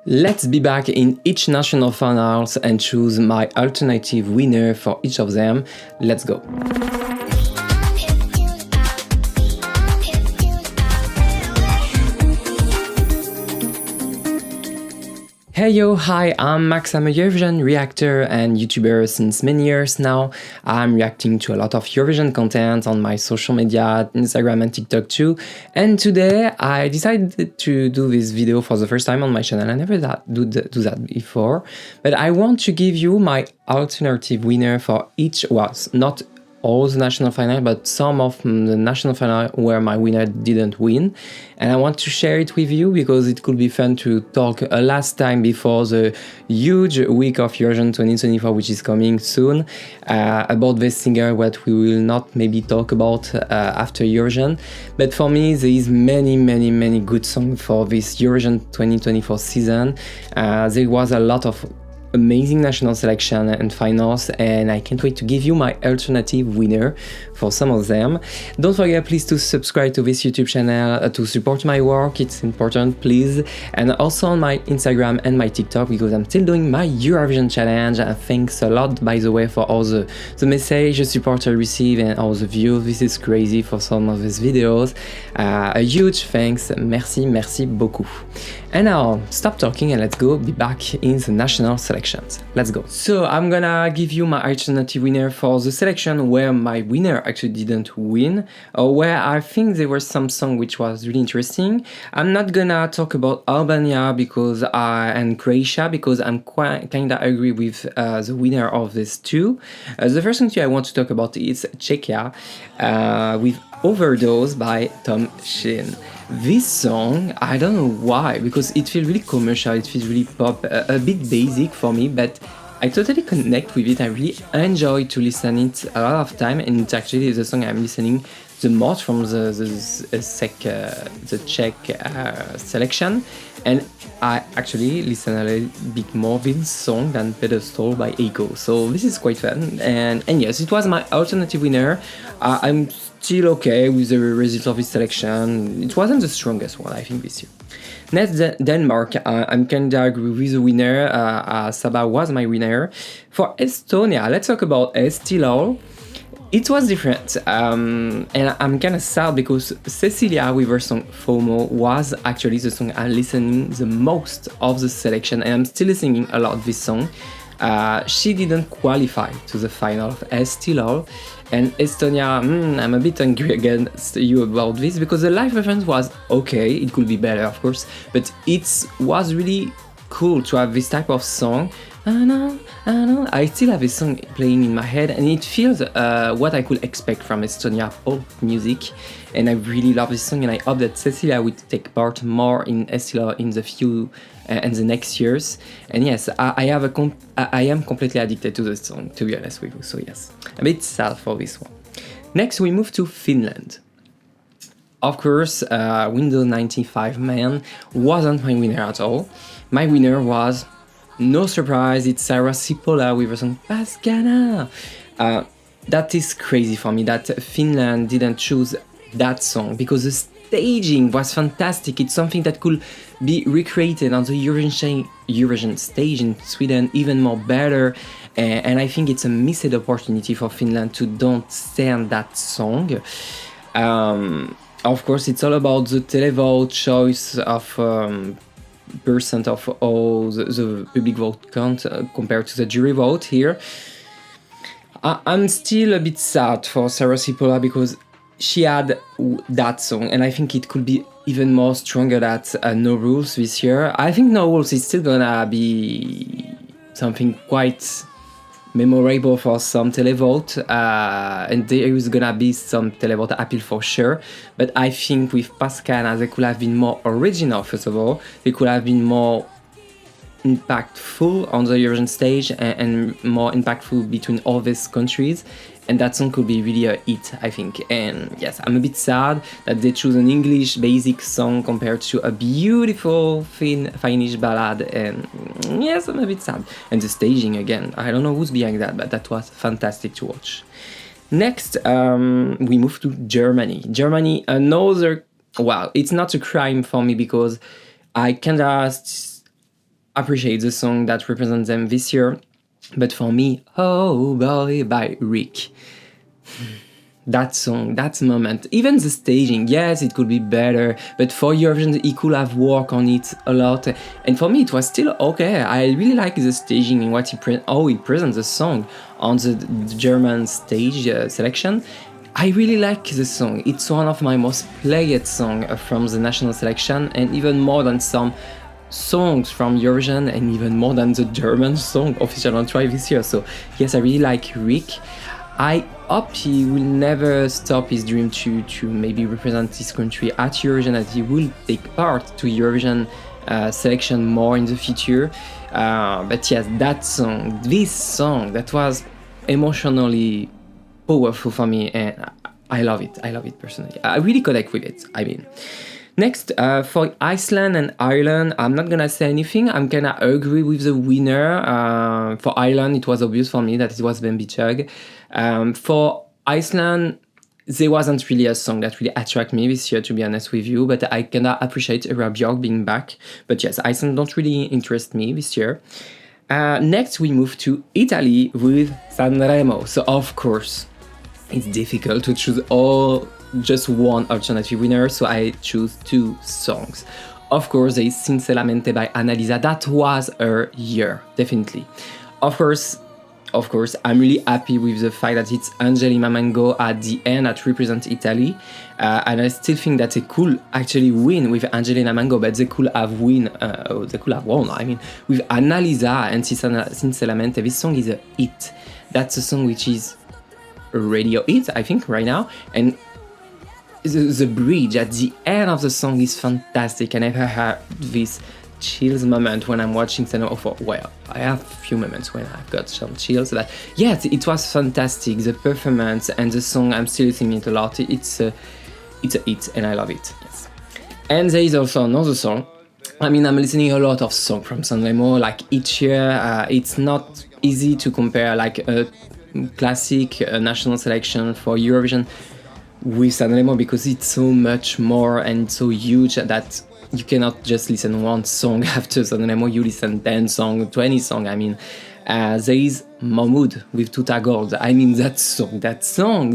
Let's be back in each national finals and choose my alternative winner for each of them. Let's go. Hey yo, hi, I'm Max. I'm a Eurovision reactor and YouTuber since many years now. I'm reacting to a lot of Eurovision content on my social media, Instagram and TikTok too. And today I decided to do this video for the first time on my channel. I never do that before, but I want to give you my alternative winner for each, not all the national final, but some of the national final where my winner didn't win. And I want to share it with you because it could be fun to talk a last time before the huge week of Eurovision 2024, which is coming soon, about this singer, what we will not maybe talk about after Eurovision. But for me, there is many good songs for this Eurovision 2024 season. There was a lot of amazing national selection and finals, and I can't wait to give you my alternative winner for some of them. Don't forget please to subscribe to this YouTube channel to support my work, it's important please, and also on my Instagram and my TikTok because I'm still doing my Eurovision challenge. Thanks a lot by the way for all the message, the support I receive and all the views. This is crazy for some of these videos. A huge thanks, merci beaucoup. And now stop talking and let's go be back in the national selections. Let's go. So I'm gonna give you my alternative winner for the selection where my winner actually didn't win, or where I think there was some song which was really interesting. I'm not gonna talk about Albania and Croatia because I'm kinda agree with the winner of these two. The first country I want to talk about is Czechia with Overdose by Tom Sheen. This song, I don't know why, because it feels really commercial, it feels really pop, a bit basic for me, but I totally connect with it. I really enjoy to listen it a lot of time, and it's actually the song I'm listening the most from the Czech selection, and I actually listen a little bit more this song than Pedestal by Echo, so this is quite fun, and yes, it was my alternative winner. I'm still okay with the result of this selection. It wasn't the strongest one, I think, this year. Next, Denmark. I'm kinda agree with the winner. Saba was my winner. For Estonia, let's talk about Eesti Laul. It was different, and I'm kinda sad because Cecilia with her song FOMO was actually the song I'm listening the most of the selection, and I'm still listening a lot this song. She didn't qualify to the final of Eesti Laul, and Estonia, I'm a bit angry against you about this because the live performance was okay, it could be better of course, but it was really cool to have this type of song. I know, I still have this song playing in my head, and it feels what I could expect from Estonia pop music, and I really love this song, and I hope that Cecilia will take part more in Eesti Laul in the few and the next years. And yes, I am completely addicted to this song, to be honest with you, so yes, a bit sad for this one. Next we move to Finland. Of course, Windows 95 Man wasn't my winner at all. My winner was, no surprise, it's Sarah Sipola with her song Pascana. That is crazy for me that Finland didn't choose that song because the staging was fantastic. It's something that could be recreated on the Eurovision stage in Sweden even more better. And I think it's a missed opportunity for Finland to don't stand that song. Of course, it's all about the televote choice of percent of all the public vote count compared to the jury vote here. I'm still a bit sad for Sarah Sipola because she had that song, and I think it could be even more stronger at No Rules this year. I think No Rules is still gonna be something quite memorable for some televote, and there is gonna be some televote appeal for sure, but I think with Pascana they could have been more original. First of all, they could have been more impactful on the Eurovision stage and more impactful between all these countries, and that song could be really a hit, I think. And yes, I'm a bit sad that they choose an English basic song compared to a beautiful Finnish ballad, and yes, I'm a bit sad. And the staging again, I don't know who's behind that, but that was fantastic to watch. Next, we move to Germany. Germany, another, well, it's not a crime for me because I kinda appreciate the song that represents them this year. But for me, Oh Boy by Rick. That song, that moment, even the staging, yes, it could be better, but for Eurovision, he could have worked on it a lot. And for me, it was still okay. I really like the staging and how he presents the song on the German stage selection. I really like the song. It's one of my most played songs from the national selection, and even more than some songs from Eurovision, and even more than the German song official on Try this year. So yes, I really like Rick. I hope he will never stop his dream to maybe represent his country at Eurovision, that he will take part to Eurovision selection more in the future. But yes, this song, that was emotionally powerful for me, and I love it personally. I really connect with it, I mean. Next, for Iceland and Ireland, I'm not gonna say anything. I'm gonna agree with the winner. For Ireland, it was obvious for me that it was Ben Bichug. For Iceland, there wasn't really a song that really attracted me this year, to be honest with you, but I kinda appreciate Era Björk being back. But yes, Iceland don't really interest me this year. Next, we move to Italy with Sanremo. So of course, it's difficult to choose just one alternative winner, so I choose two songs. Of course, there is Sinceramente by Annalisa. That was her year, definitely. Of course, I'm really happy with the fact that it's Angelina Mango at the end that represents Italy. And I still think that they could actually win with Angelina Mango, but they could have won. I mean, with Annalisa and Sinceramente, this song is a hit. That's a song which is a radio hit, I think, right now. And the bridge at the end of the song is fantastic. I never had this chills moment when I'm watching Sanremo. Well, I have a few moments when I've got some chills. But yes, it was fantastic. The performance and the song, I'm still singing it a lot. It's a hit, and I love it. Yes. And there is also another song. I mean, I'm listening a lot of songs from Sanremo. Like each year, it's not easy to compare like a classic national selection for Eurovision with Sanremo, because it's so much more and so huge that you cannot just listen one song after Sanremo, you listen 10 songs, 20 songs. I mean, there is Mahmoud with Tuta Gold. I mean, that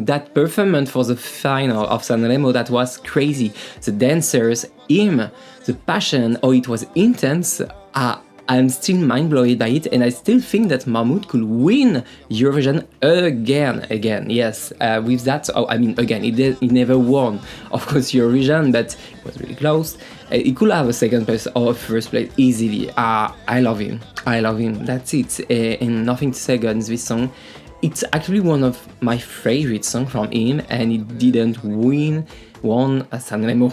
that performance for the final of Sanremo, that was crazy. The dancers, him, the passion, it was intense. I'm still mind-blown by it, and I still think that Mahmoud could win Eurovision again. Yes, with that, again, he never won, of course, Eurovision, but it was really close. He could have a second place or a first place easily. I love him. That's it, and nothing to say against this song. It's actually one of my favorite songs from him, and he didn't won Sanremo.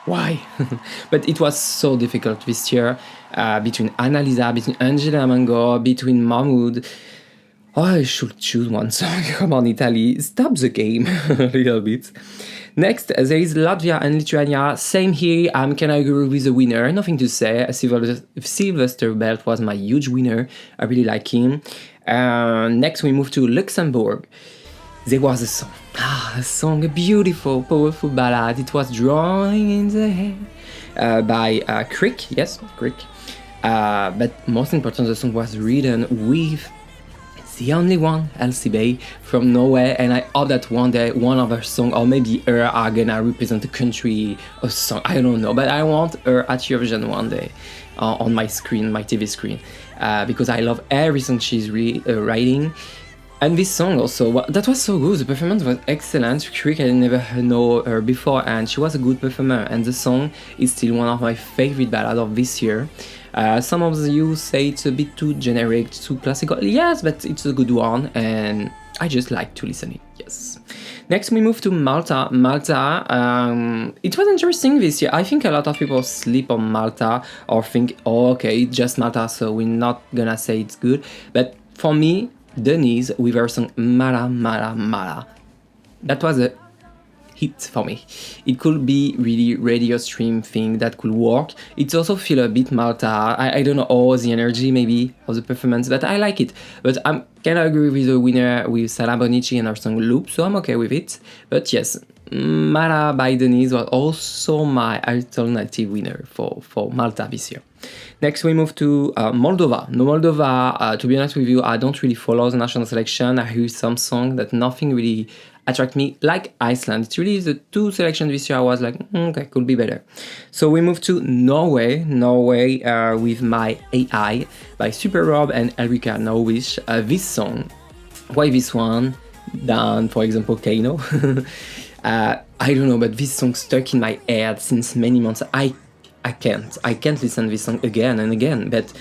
Why? But it was so difficult this year, between Annalisa, between Angela Mango, between Mahmoud. I should choose one song. Come on, Italy, stop the game a little bit. Next, there is Latvia and Lithuania. Same here, can I agree with the winner? Nothing to say. Sylvester Belt was my huge winner. I really like him. Next, we move to Luxembourg. There was a song, a beautiful, powerful ballad. It was Drawing in the Air by Crick. But most important, the song was written with the only one, Elsie Bay from Norway, and I hope that one day one of her songs, or maybe her, are gonna represent the country or song. I don't know, but I want her at Eurovision one day on my screen, my TV screen, because I love every song she's writing. And this song also, that was so good. The performance was excellent. Crick, I never know her before, and she was a good performer. And the song is still one of my favorite ballads of this year. Some of you say it's a bit too generic, too classical. Yes, but it's a good one, and I just like to listen it. Yes. Next, we move to Malta. It was interesting this year. I think a lot of people sleep on Malta or think, okay, it's just Malta, so we're not gonna say it's good. But for me, Denise with her song Mala Mala Mala, that was a hit for me. It could be really radio stream thing that could work. It also feel a bit Malta. I don't know all the energy maybe of the performance, but I like it. But I can agree with the winner with Sara Bonici and her song Loop, so I'm okay with it. But yes, Mala by Denise was also my alternative winner for Malta this year. Next, we move to Moldova. No, Moldova, to be honest with you, I don't really follow the national selection. I hear some song that nothing really attract me like Iceland. It's really the two selections this year I was like, okay, could be better. So we move to Norway. Norway with My AI by Super Rob and Elrika Norwish. This song, why this one? Than, for example, Kano. I don't know, but this song stuck in my head since many months. I can't listen to this song again and again, but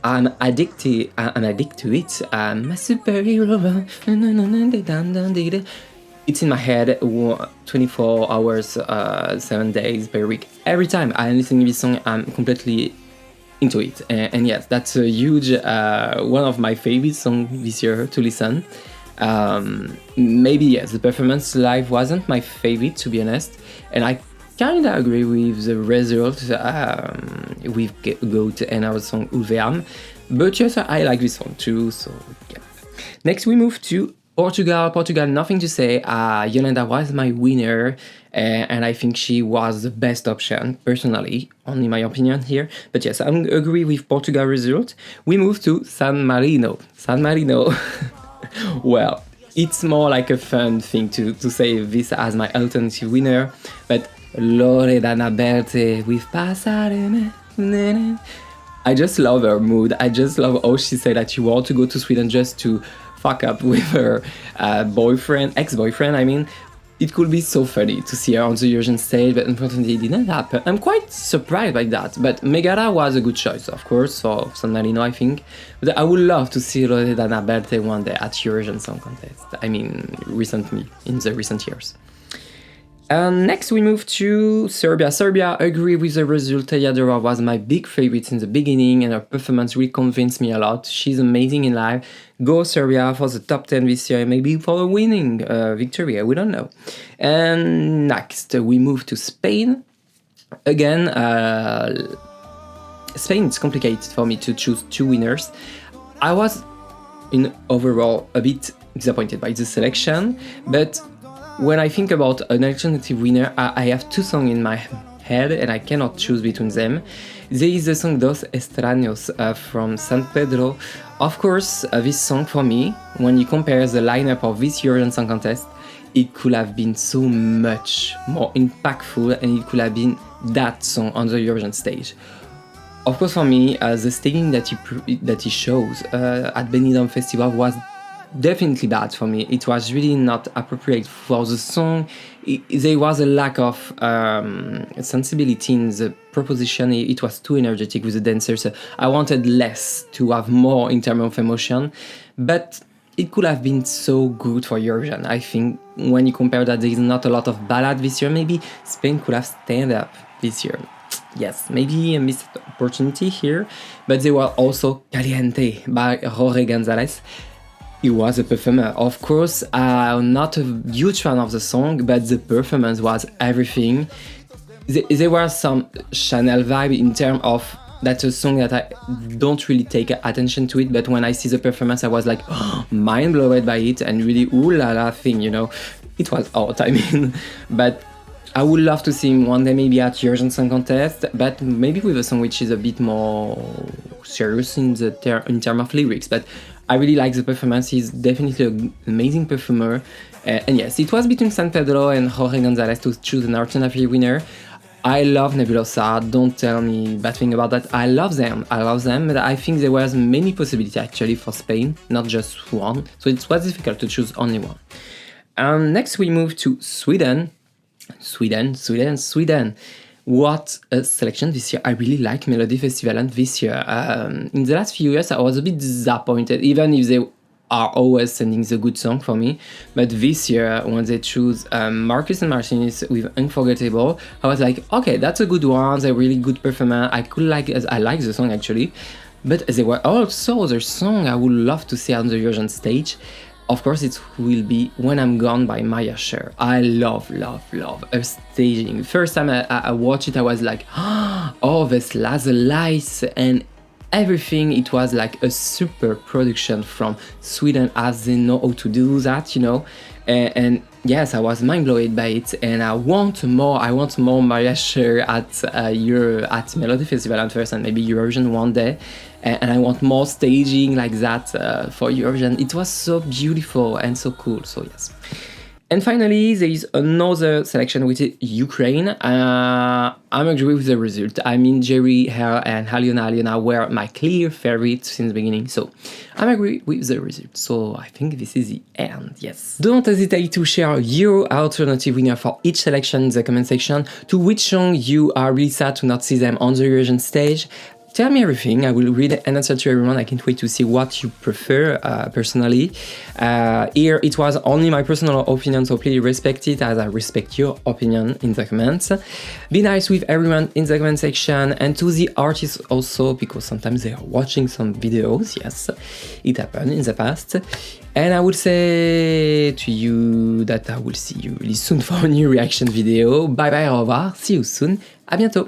I'm addicted to it. I'm a superhero. It's in my head 24 hours, 7 days per week. Every time I'm listening to this song, I'm completely into it. And yes, that's a huge, one of my favorite songs this year to listen. Maybe yes, the performance live wasn't my favorite, to be honest, and I kinda agree with the result with Goat and our song Ulveam, but yes, I like this song too, so yeah. Next we move to Portugal. Portugal, nothing to say. Yolanda was my winner, and I think she was the best option, personally, only my opinion here. But yes, I agree with Portugal result. We move to San Marino. San Marino. Well, it's more like a fun thing to say this as my alternative winner, but Loredana Berthe with Passarene. I just love her mood. I just love how she said that she wanted to go to Sweden just to fuck up with her ex-boyfriend, I mean. It could be so funny to see her on the Eurovision stage, but unfortunately it didn't happen. I'm quite surprised by that, but Megara was a good choice, of course, for San Marino, I think. But I would love to see Loredana Berthe one day at Eurovision Song Contest. I mean, recently, in the recent years. Next we move to Serbia. Serbia, agree with the result. Dora was my big favorite in the beginning, and her performance really convinced me a lot. She's amazing in live. Go Serbia for the top 10 this year, maybe for a winning victory, we don't know. And next we move to Spain. Again, Spain, it's complicated for me to choose two winners. I was in overall a bit disappointed by the selection, but when I think about an alternative winner, I have two songs in my head and I cannot choose between them. There is the song Dos Extraños from San Pedro. Of course, this song for me, when you compare the lineup of this Eurovision Song Contest, it could have been so much more impactful and it could have been that song on the Eurovision stage. Of course, for me, the staging that he shows at Benidorm Festival was definitely bad for me. It was really not appropriate for the song. There was a lack of sensibility in the proposition. It was too energetic with the dancers. I wanted less, to have more in terms of emotion, but it could have been so good for Eurovision. I think when you compare that there is not a lot of ballad this year, maybe Spain could have stand up this year. Yes, maybe a missed opportunity here, but there were also Caliente by Jorge González. He was a performer. Of course, I'm not a huge fan of the song, but the performance was everything. There was some Chanel vibe in terms of that's a song that I don't really take attention to it, but when I see the performance, I was like mind blown by it and really ooh la la thing, you know. It was hot, I mean, but I would love to see him one day maybe at Eurovision Song Contest, but maybe with a song which is a bit more serious in terms of lyrics. But I really like the performance. He's definitely an amazing performer. And yes, it was between San Pedro and Jorge González to choose an alternative winner. I love Nebulosa. Don't tell me bad thing about that. I love them, but I think there was many possibilities actually for Spain, not just one. So it was difficult to choose only one. Next we move to Sweden. Sweden. What a selection this year. I really like Melodifestivalen this year. In the last few years, I was a bit disappointed, even if they are always sending the good song for me. But this year, when they choose Marcus and Martinez with Unforgettable, I was like, okay, that's a good one. They're really good performer. I like the song actually. But there were also other songs I would love to see on the Eurovision stage. Of course, it will be When I'm Gone by Maya Sher. I love her staging. First time I watched it, I was like, oh, this laser lights and everything. It was like a super production from Sweden, as they know how to do that, you know. And Yes, I was mind blown by it, and I want more. I want more mariage at Melodifestivalen first, and maybe Eurovision one day. And I want more staging like that for Eurovision. It was so beautiful and so cool. So yes. And finally, there is another selection, which is Ukraine. I'm agree with the result. I mean, Jerry, Her, and Aliona were my clear favorites since the beginning. So I'm agree with the result. So I think this is the end, yes. Don't hesitate to share your alternative winner for each selection in the comment section. To which song you are really sad to not see them on the Eurovision stage. Tell me everything. I will read and answer to everyone. I can't wait to see what you prefer personally. Here, it was only my personal opinion, so please respect it as I respect your opinion in the comments. Be nice with everyone in the comment section and to the artists also, because sometimes they are watching some videos. Yes, it happened in the past. And I will say to you that I will see you really soon for a new reaction video. Bye bye, au revoir. See you soon. À bientôt.